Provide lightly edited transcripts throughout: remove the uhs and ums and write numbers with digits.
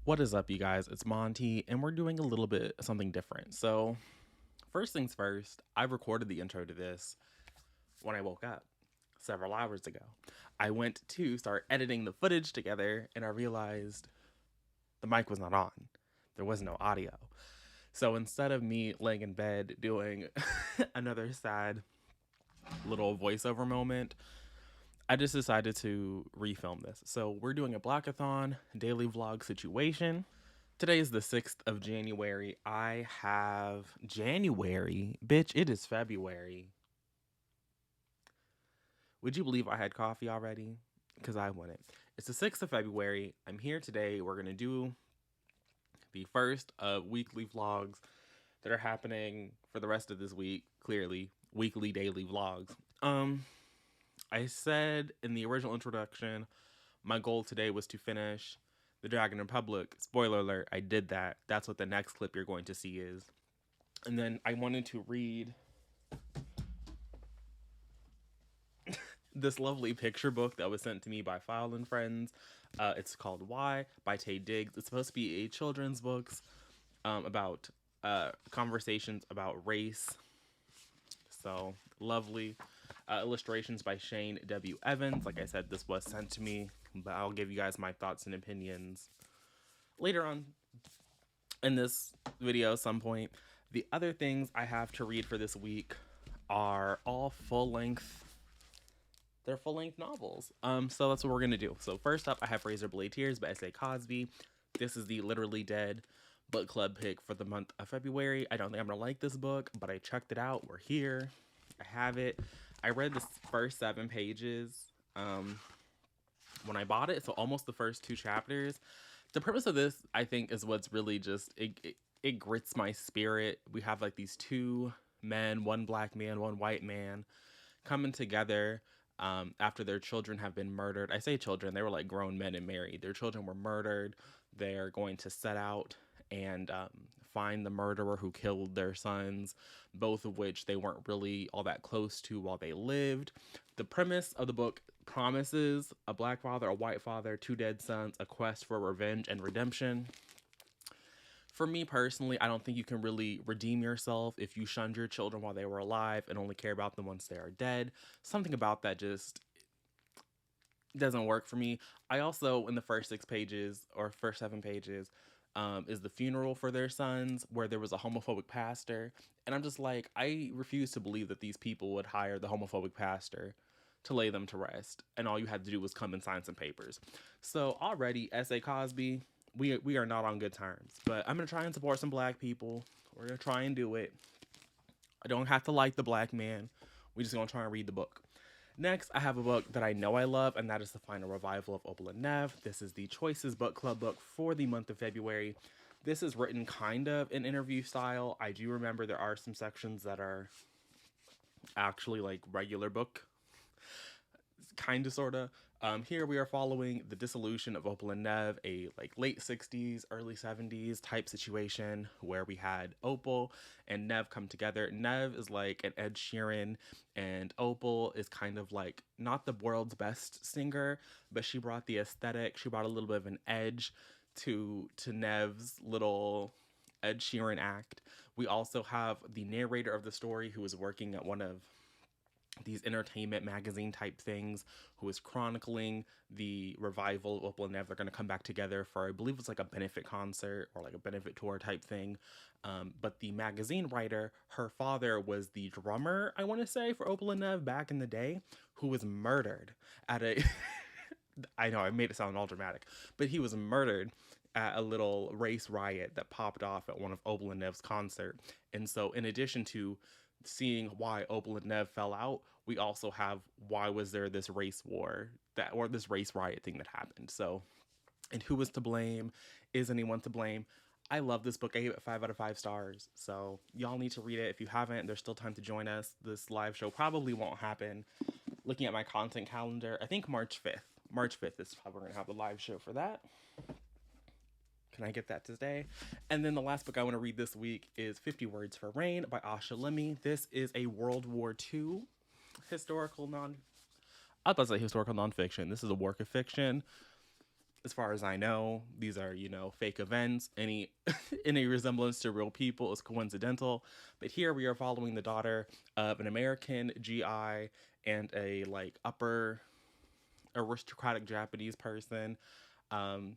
What is up, you guys? It's Monty, and we're doing a little bit something different. So, first things first, I recorded the intro to this when I woke up several hours ago. I went to start editing the footage together, and I realized the mic was not on. There was no audio. So, instead of me laying in bed doing another sad little voiceover moment, I just decided to refilm this. So, we're doing a Blackathon daily vlog situation. Today is the 6th of January. I have January. Bitch, it is February. Would you believe I had coffee already? Because I wouldn't. It's the 6th of February. I'm here today. We're going to do the first of weekly vlogs that are happening for the rest of this week. Clearly, weekly, daily vlogs. I said in the original introduction, my goal today was to finish the Dragon Republic. Spoiler alert, I did that. That's what the next clip you're going to see is. And then I wanted to read this lovely picture book that was sent to me by File and Friends. It's called Why by Tay Diggs. It's supposed to be a children's book about conversations about race. So lovely. Illustrations by Shane W. Evans. Like I said, this was sent to me, but I'll give you guys my thoughts and opinions later on in this video at some point. The other things I have to read for this week are all full-length. They're full-length novels. So that's what we're gonna do. So first up, I have Razor Blade Tears by S.A. Cosby. This is the Literally Dead book club pick for the month of February. I don't think I'm gonna like this book, but I checked it out. We're here. I have it. I read the first 7 pages when I bought it, so almost the first 2 chapters. The purpose of this, I think, is what's really just it grits my spirit. We have like these 2 men, one black man, one white man, coming together after their children have been murdered. I say children, they were like grown men and married. Their children were murdered. They're going to set out and find the murderer who killed their sons, both of which they weren't really all that close to while they lived. The premise of the book promises a black father, a white father, 2 dead sons, a quest for revenge and redemption. For me personally, I don't think you can really redeem yourself if you shunned your children while they were alive and only care about them once they are dead. Something about that just doesn't work for me. I also, in the first 6 pages or first 7 pages, is the funeral for their sons where there was a homophobic pastor. And I'm just like, I refuse to believe that these people would hire the homophobic pastor to lay them to rest. And all you had to do was come and sign some papers. So already, S.A. Cosby, we are not on good terms. But I'm going to try and support some black people. We're going to try and do it. I don't have to like the black man. We're just going to try and read the book. Next, I have a book that I know I love, and that is the final revival of Opelinef. This is the Choices Book Club book for the month of February. This is written kind of in interview style. I do remember there are some sections that are actually like regular book, kind of, sort of. Here we are following the dissolution of Opelinef, a like late 60s, early 70s type situation where we had Opal and Nev come together. Nev is like an Ed Sheeran, and Opal is kind of like not the world's best singer, but she brought the aesthetic. She brought a little bit of an edge to Nev's little Ed Sheeran act. We also have the narrator of the story who is working at one of these entertainment magazine type things, who is chronicling the revival of Opal and Nev. They're going to come back together for, I believe it's like a benefit concert or like a benefit tour type thing. But the magazine writer, her father was the drummer, I want to say, for Opal and Nev back in the day, who was murdered at a I know I made it sound all dramatic, but he was murdered at a little race riot that popped off at one of Opal and Nev's concert. And so in addition to seeing why Opal and Nev fell out, we also have why was there this race war that, or this race riot thing that happened. So, and who was to blame? Is anyone to blame? I love this book. I gave it 5 out of 5 stars. So y'all need to read it. If you haven't, there's still time to join us. This live show probably won't happen. Looking at my content calendar, I think March 5th. March 5th is probably going to have the live show for that. Can I get that today? And then the last book I want to read this week is 50 Words for Rain by Asha Lemmy. This is a World War II historical I was about to say historical nonfiction. This is a work of fiction. as far as I know, these are, you know, fake events. Any any resemblance to real people is coincidental. But here we are following the daughter of an American GI and a like upper aristocratic Japanese person, um,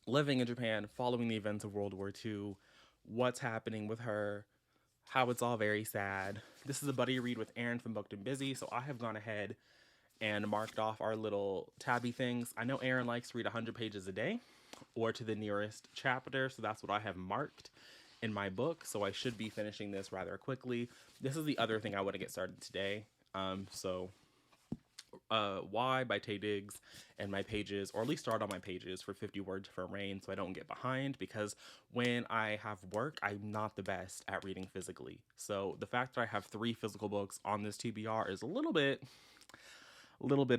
living in Japan, following the events of World War II, what's happening with her, how it's all very sad. This is a buddy read with Aaron from Booked and Busy, so I have gone ahead and marked off our little tabby things. I know Aaron likes to read 100 pages a day or to the nearest chapter, so that's what I have marked in my book, so I should be finishing this rather quickly. This is the other thing I want to get started today. Why by Tay Diggs, and my pages, or at least start on my pages for 50 words for rain so I don't get behind, because when I have work, I'm not the best at reading physically. So the fact that I have 3 physical books on this TBR is a little bit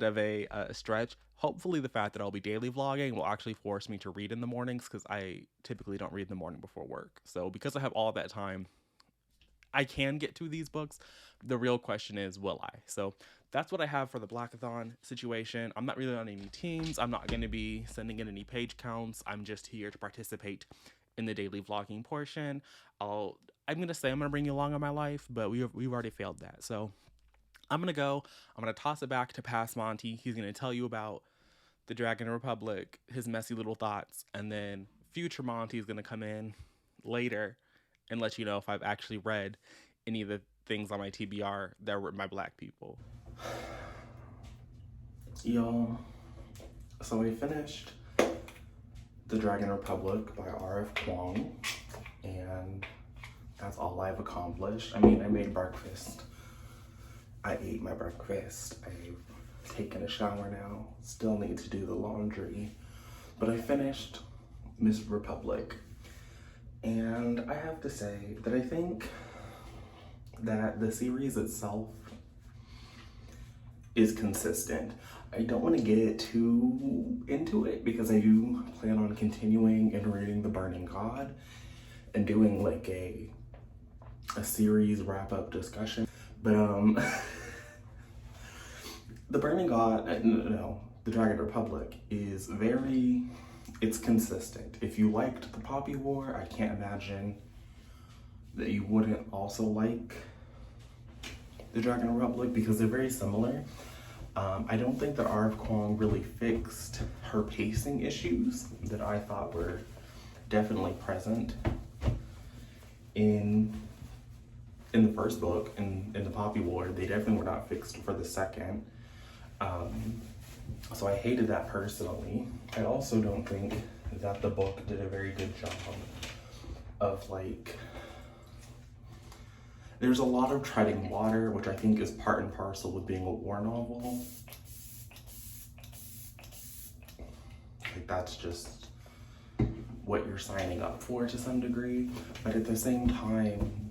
of a stretch. Hopefully the fact that I'll be daily vlogging will actually force me to read in the mornings, because I typically don't read in the morning before work. So because I have all that time, I can get to these books. The real question is, will I? So that's what I have for the BLACKATHON situation. I'm not really on any teams. I'm not going to be sending in any page counts. I'm just here to participate in the daily vlogging portion. I'm going to say I'm going to bring you along on my life, but we've already failed that. So I'm going to toss it back to Past Monty. He's going to tell you about the Dragon Republic, his messy little thoughts, and then future Monty is going to come in later and let you know if I've actually read any of the things on my TBR that were my Black people. Y'all, so I finished The Dragon Republic by R.F. Kuang, and that's all I've accomplished. I mean, I made breakfast. I ate my breakfast. I've taken a shower now. Still need to do the laundry. But I finished Miss Republic. And I have to say that I think that the series itself is consistent. I don't want to get too into it because I do plan on continuing and reading The Burning God and doing like a series wrap-up discussion. But The Burning God, The Dragon Republic is it's consistent. If you liked The Poppy War, I can't imagine that you wouldn't also like The Dragon Republic, because they're very similar. I don't think that R.F. Kuang really fixed her pacing issues that I thought were definitely present in the first book, in The Poppy War. They definitely were not fixed for the second. So I hated that personally. I also don't think that the book did a very good job of like, there's a lot of treading water, which I think is part and parcel with being a war novel. Like, that's just what you're signing up for to some degree. But at the same time,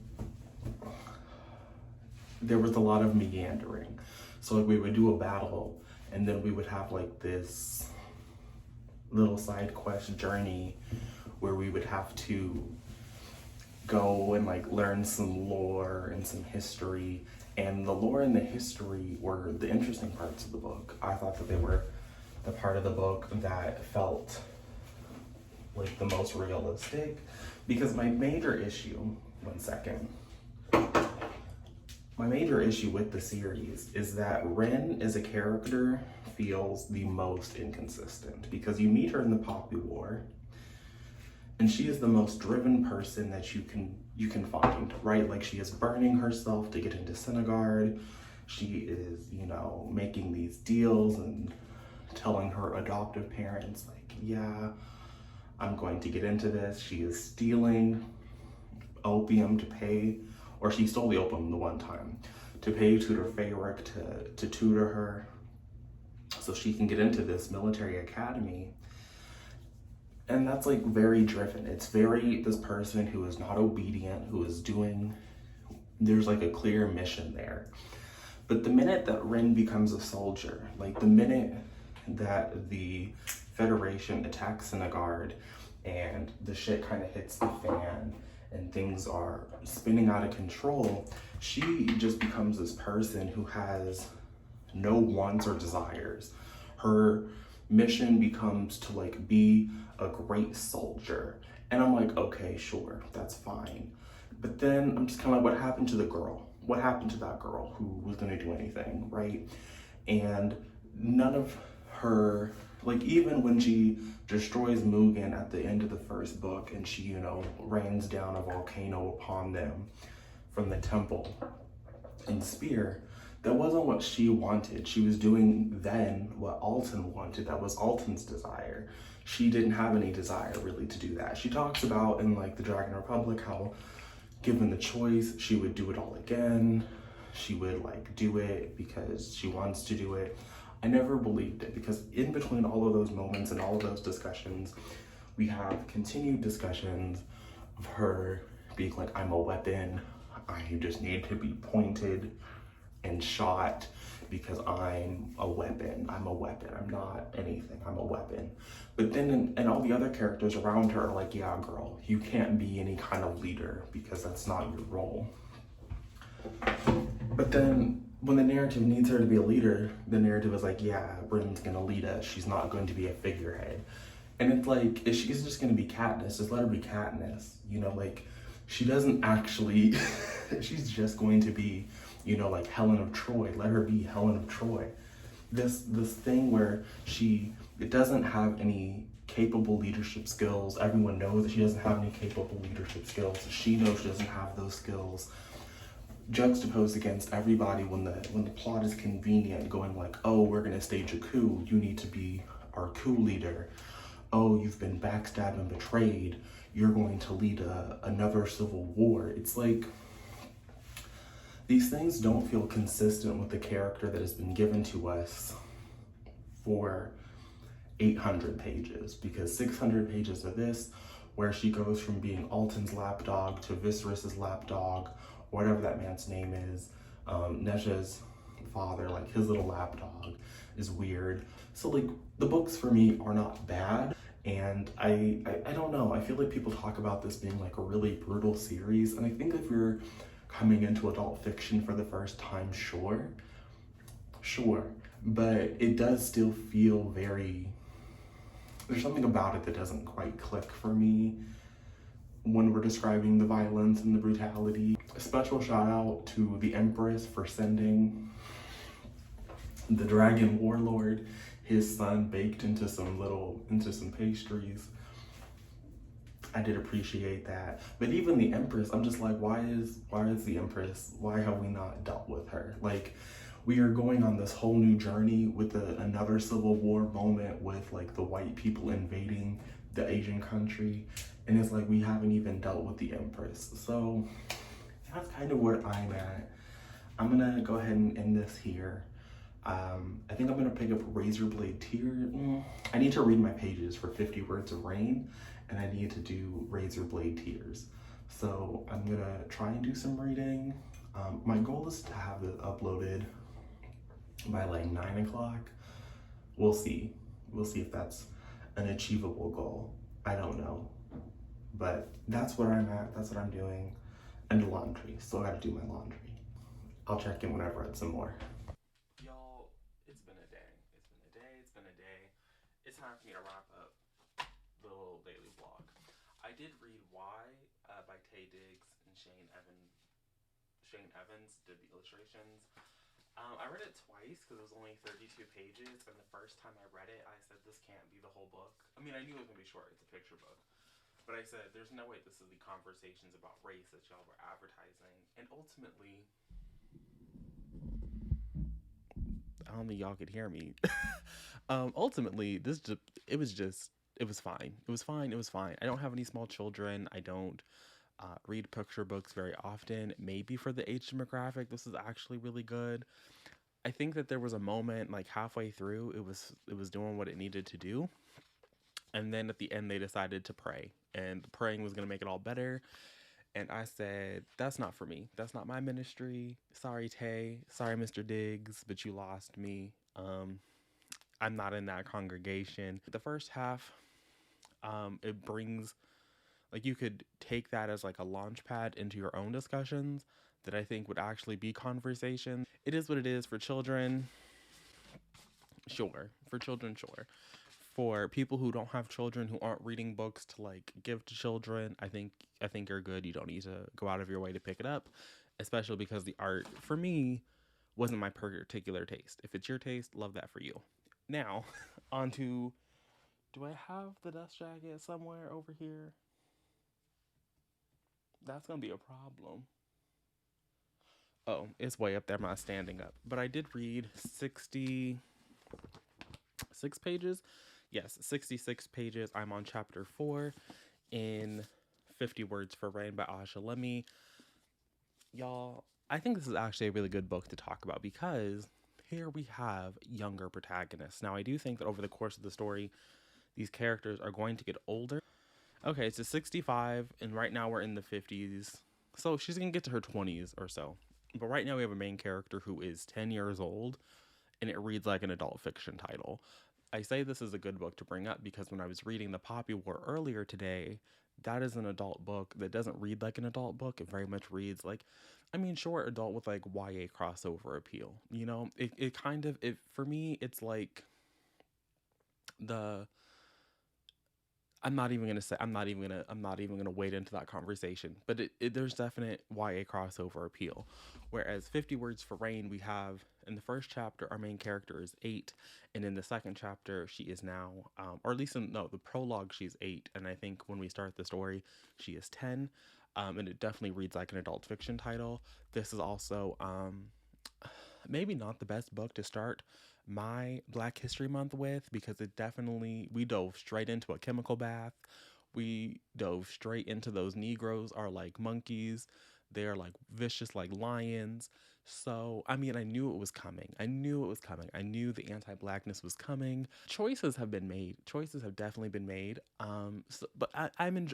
there was a lot of meandering. So like, we would do a battle, and then we would have like this little side quest journey where we would have to go and like learn some lore and some history. And the lore and the history were the interesting parts of the book. I thought that they were the part of the book that felt like the most realistic, because my major issue with the series is that Rin as a character feels the most inconsistent, because you meet her in the Poppy War and she is the most driven person that you can find, right? Like, she is burning herself to get into Senegard. She is, making these deals and telling her adoptive parents, like, yeah, I'm going to get into this. She is stealing opium to pay, or she stole the opium the one time, to pay Tutor Feyrick to tutor her so she can get into this military academy. And that's like very driven. It's very this person who is not obedient, there's like a clear mission there. But the minute that Rin becomes a soldier, like the minute that the Federation attacks Senegard and the shit kind of hits the fan and things are spinning out of control, she just becomes this person who has no wants or desires. Her mission becomes to like be a great soldier. And I'm like, okay, sure, that's fine. But then I'm just kind of like, what happened to the girl? What happened to that girl who was going to do anything, right? And none of her, like, even when she destroys Mugen at the end of the first book and she, you know, rains down a volcano upon them from the temple in Spear, that wasn't what she wanted. She was doing then what Alton wanted. That was Alton's desire. She didn't have any desire really to do that. She talks about in like the Dragon Republic how given the choice, she would do it all again. She would like do it because she wants to do it. I never believed it because in between all of those moments and all of those discussions, we have continued discussions of her being like, I'm a weapon. I just need to be pointed and shot because I'm a weapon. I'm a weapon. I'm not anything. I'm a weapon. But then, and all the other characters around her are like, yeah, girl, you can't be any kind of leader because that's not your role. But then when the narrative needs her to be a leader, the narrative is like, yeah, Bryn's gonna lead us. She's not going to be a figurehead. And it's like, if she's just gonna be Katniss, just let her be Katniss. You know, like, she doesn't actually, she's just going to be, you know, like Helen of Troy. Let her be Helen of Troy. This thing where it doesn't have any capable leadership skills. Everyone knows that she doesn't have any capable leadership skills. She knows she doesn't have those skills. Juxtaposed against everybody when the plot is convenient, going like, oh, we're gonna stage a coup. You need to be our coup leader. Oh, you've been backstabbed and betrayed. You're going to lead another civil war. It's like, these things don't feel consistent with the character that has been given to us for 800 pages, because 600 pages of this, where she goes from being Alton's lapdog to Viserys's lapdog, whatever that man's name is, Nesha's father, like his little lapdog, is weird. So like, the books for me are not bad, and I don't know, I feel like people talk about this being like a really brutal series, and I think if you're coming into adult fiction for the first time, sure, but it does still feel very, there's something about it that doesn't quite click for me when we're describing the violence and the brutality. A special shout out to the Empress for sending the Dragon Warlord his son baked into some pastries. I did appreciate that. But even the Empress, I'm just like, why is the Empress, why have we not dealt with her? Like, we are going on this whole new journey with another civil war moment with like the white people invading the Asian country. And it's like, we haven't even dealt with the Empress. So that's kind of where I'm at. I'm gonna go ahead and end this here. I think I'm gonna pick up Razorblade Tears. I need to read my pages for 50 Words of Rain, and I need to do Razorblade Tears. So I'm gonna try and do some reading. My goal is to have it uploaded by like 9 o'clock. We'll see. We'll see if that's an achievable goal. I don't know. But that's where I'm at, that's what I'm doing. And laundry, still gotta do my laundry. I'll check in whenever I add some more. Y'all, it's been a day. It's been a day. It's time for me to wrap up the little daily vlog. I did read Why by Taye Diggs and Shane Evans did the illustrations. I read it twice because it was only 32 pages, and the first time I read it, I said, this can't be the whole book. I mean, I knew it was going to be short, it's a picture book. But I said, there's no way this is the conversations about race that y'all were advertising. And ultimately, I don't think y'all could hear me. Ultimately, it was fine. It was fine. It was fine. I don't have any small children. I don't read picture books very often. Maybe for the age demographic, this is actually really good. I think that there was a moment like halfway through, it was doing what it needed to do. And then at the end, they decided to pray, and praying was going to make it all better. And I said, that's not for me. That's not my ministry. Sorry, Tay. Sorry, Mr. Diggs, but you lost me. I'm not in that congregation. The first half, it brings, like, you could take that as like a launch pad into your own discussions that I think would actually be conversations. It is what it is for children. Sure. For children, sure. For people who don't have children, who aren't reading books to like give to children, I think you're good. You don't need to go out of your way to pick it up, especially because the art for me wasn't my particular taste. If it's your taste, love that for you. Now, on to, do I have the dust jacket somewhere over here? That's gonna be a problem. Oh, it's way up there. I'm not standing up. But I did read 66 pages. Yes, 66 pages. I'm on chapter 4 in 50 Words for Rain by Asha Lemmy. Y'all, I think this is actually a really good book to talk about because here we have younger protagonists. Now, I do think that over the course of the story, these characters are going to get older. Okay, it's a 65, and right now we're in the 50s. So she's going to get to her 20s or so. But right now we have a main character who is 10 years old, and it reads like an adult fiction title. I say this is a good book to bring up because when I was reading The Poppy War earlier today, that is an adult book that doesn't read like an adult book. It very much reads like, I mean, short adult with like YA crossover appeal. You know, it kind of, it for me, it's like the I'm not even gonna wade into that conversation. But there's definite YA crossover appeal. Whereas 50 Words for Rain, we have in the first chapter our main character is 8, and in the second chapter she is now, or at least in no the prologue she's 8, and I think when we start the story she is 10, and it definitely reads like an adult fiction title. This is also maybe not the best book to start my Black History Month with because it definitely, we dove straight into a chemical bath. We dove straight into those Negroes are like monkeys. They are like vicious like lions. So, I mean, I knew it was coming. I knew it was coming. I knew the anti-blackness was coming. Choices have been made. Choices have definitely been made. But I'm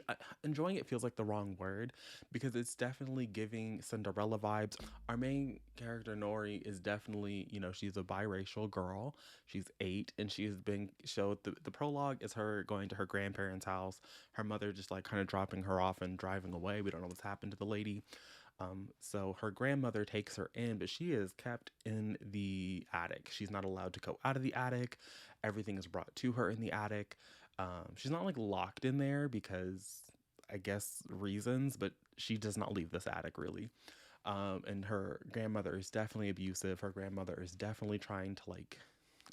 enjoying it feels like the wrong word because it's definitely giving Cinderella vibes. Our main character, Nori, is definitely, you know, she's a biracial girl. She's 8 and she's been showed the prologue is her going to her grandparents' house. Her mother just like kind of dropping her off and driving away. We don't know what's happened to the lady. So her grandmother takes her in, but she is kept in the attic. She's not allowed to go out of the attic. Everything is brought to her in the attic. She's not like locked in there because I guess reasons, but she does not leave this attic really. And her grandmother is definitely abusive. Her grandmother is definitely trying to like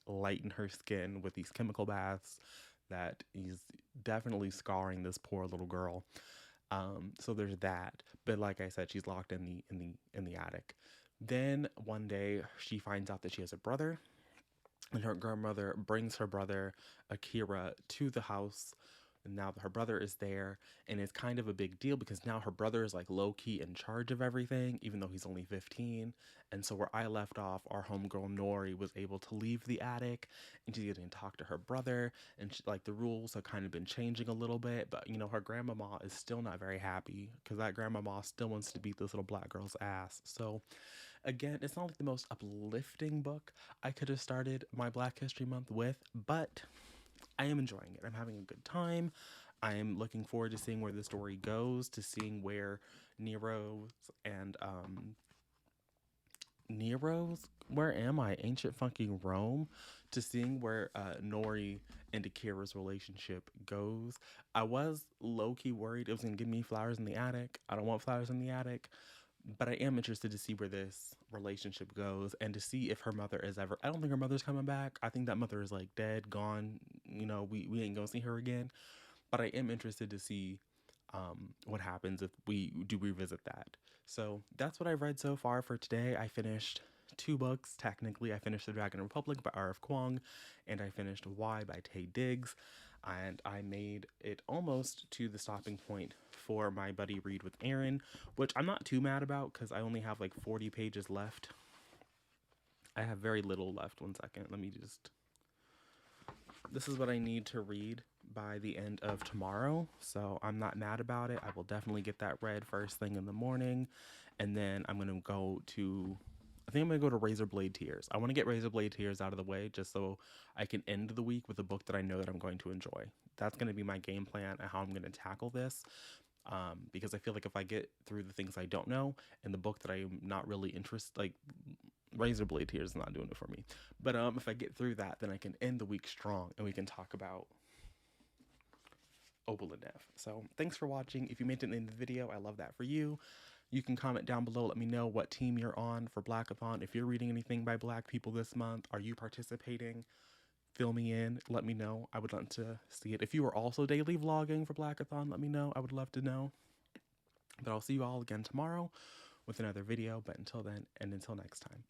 lighten her skin with these chemical baths that is definitely scarring this poor little girl. So there's that. But like I said, she's locked in the attic. Then one day she finds out that she has a brother, and her grandmother brings her brother Akira to the house. And now her brother is there, and it's kind of a big deal because now her brother is like low key in charge of everything, even though he's only 15. And so where I left off, our homegirl Nori was able to leave the attic and she's getting to talk to her brother. And she, like the rules have kind of been changing a little bit, but you know, her grandmama is still not very happy because that grandmama still wants to beat this little black girl's ass. So again, it's not like the most uplifting book I could have started my Black History Month with, but I am enjoying it. I'm having a good time. I'm looking forward to seeing where the story goes, to seeing where Nero's and where am I? Ancient fucking Rome, to seeing where Nori and Akira's relationship goes. I was low key worried it was gonna give me flowers in the attic. I don't want flowers in the attic. But I am interested to see where this relationship goes and to see if her mother is ever. I don't think her mother's coming back. I think that mother is like dead, gone. You know, we ain't gonna see her again. But I am interested to see what happens if we do revisit that. So that's what I've read so far for today. I finished 2 books. Technically, I finished The Dragon Republic by R.F. Kuang, and I finished Why by Taye Diggs. And I made it almost to the stopping point for my buddy read with Aaron, which I'm not too mad about because I only have like 40 pages left. I have very little left. One second. Let me just. This is what I need to read by the end of tomorrow. So I'm not mad about it. I will definitely get that read first thing in the morning. And then I'm going to go to. I think I'm going to go to Razor Blade Tears. I want to get Razor Blade Tears out of the way just so I can end the week with a book that I know that I'm going to enjoy. That's going to be my game plan and how I'm going to tackle this. Because I feel like if I get through the things I don't know and the book that I'm not really interested, like razor blade tears is not doing it for me. But if I get through that, then I can end the week strong and we can talk about Opelinef. So thanks for watching. If you made it to the end of the video, I love that for you. You can comment down below. Let me know what team you're on for BLACKATHON. If you're reading anything by Black people this month, are you participating? Fill me in. Let me know. I would love to see it. If you are also daily vlogging for BLACKATHON, let me know. I would love to know. But I'll see you all again tomorrow with another video. But until then, and until next time.